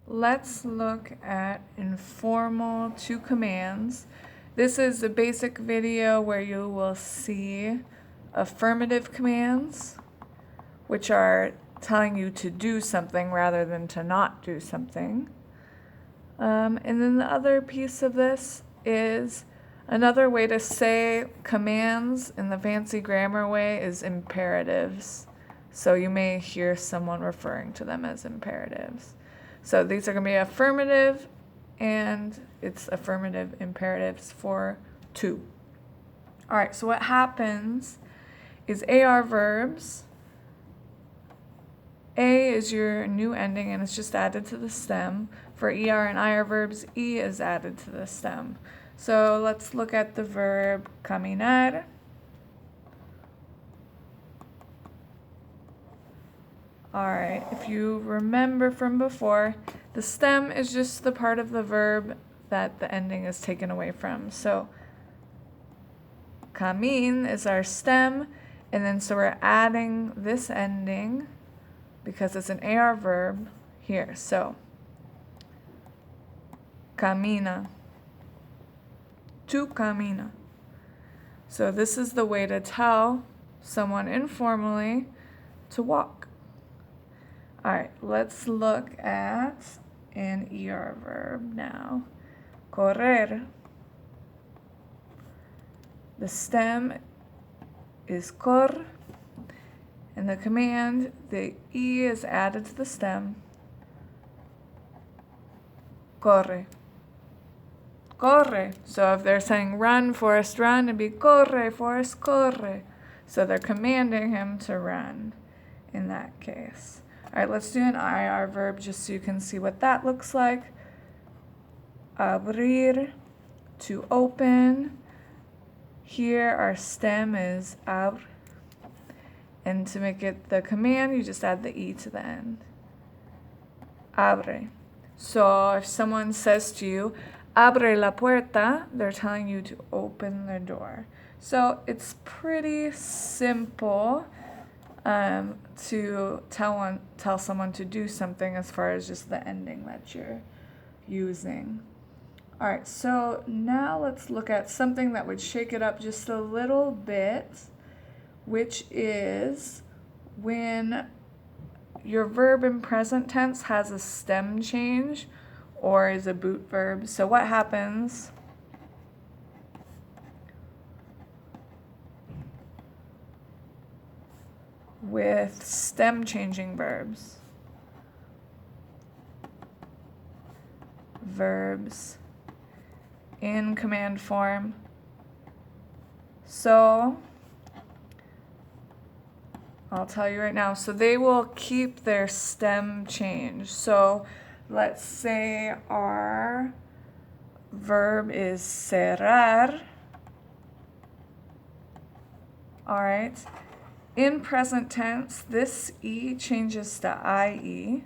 let's look at informal to commands. This is a basic video where you will see affirmative commands, which are telling you to do something rather than to not do something. And then the other piece of this is another way to say commands in the fancy grammar way is imperatives. So you may hear someone referring to them as imperatives. So these are going to be affirmative, and it's affirmative imperatives for to. All right, so what happens is AR verbs. A is your new ending, and it's just added to the stem. For ER and IR verbs, E is added to the stem. So let's look at the verb caminar. All right, if you remember from before, the stem is just the part of the verb that the ending is taken away from. So camin is our stem, and then so we're adding this ending because it's an AR verb here. So camina, tu camina. So this is the way to tell someone informally to walk. All right, let's look at an ER verb now. Correr. The stem is cor, and the command, the E is added to the stem. Corre. Corre. So if they're saying run, Forrest, run, it'd be corre, Forrest, corre. So they're commanding him to run in that case. All right, let's do an IR verb just so you can see what that looks like. Abrir, to open. Here our stem is abr. And to make it the command, you just add the E to the end. Abre. So if someone says to you, abre la puerta, they're telling you to open the door. So it's pretty simple to tell someone to do something as far as just the ending that you're using. All right, so now let's look at something that would shake it up just a little bit, which is when your verb in present tense has a stem change or is a boot verb. So what happens with stem changing verbs? Verbs in command form. So I'll tell you right now. So they will keep their stem change. So let's say our verb is cerrar. All right. In present tense, this E changes to IE.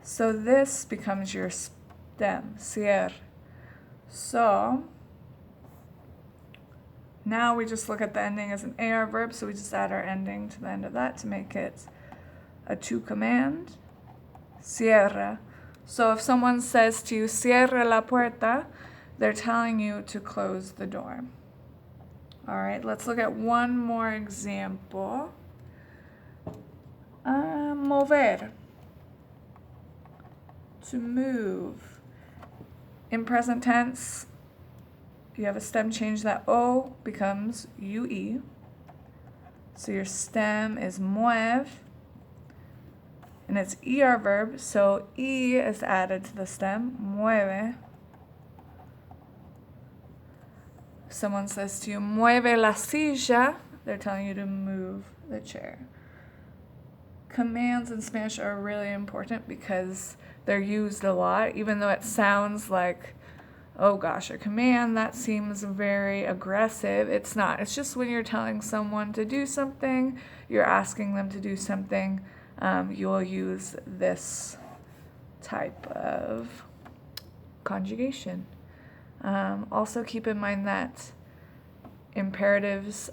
So this becomes your stem, cier. So now we just look at the ending as an AR verb, so we just add our ending to the end of that to make it a to command. Cierra. So if someone says to you, cierra la puerta, they're telling you to close the door. All right, let's look at one more example. Mover. To move. In present tense, you have a stem change, that O becomes UE. So your stem is mueve, and it's ER verb, so E is added to the stem, mueve. If someone says to you, mueve la silla, they're telling you to move the chair. Commands in Spanish are really important because they're used a lot, even though it sounds like, oh gosh, a command, that seems very aggressive. It's not. It's just when you're telling someone to do something, you're asking them to do something, you'll use this type of conjugation. Also keep in mind that imperatives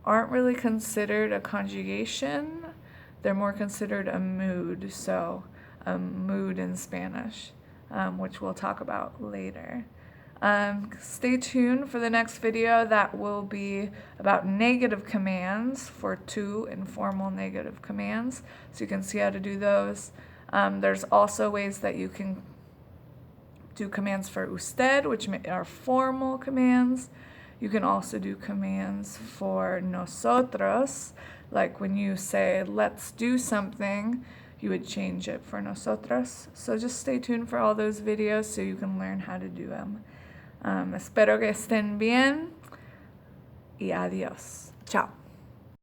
aren't really considered a conjugation. they're more considered a mood, so a mood in Spanish, which we'll talk about later. Stay tuned for the next video that will be about negative commands for two informal negative commands, so you can see how to do those. There's also ways that you can do commands for usted, which are formal commands. You can also do commands for nosotros, like when you say let's do something, you would change it for nosotros. So just stay tuned for all those videos so you can learn how to do them. Espero que estén bien y adiós. Chao.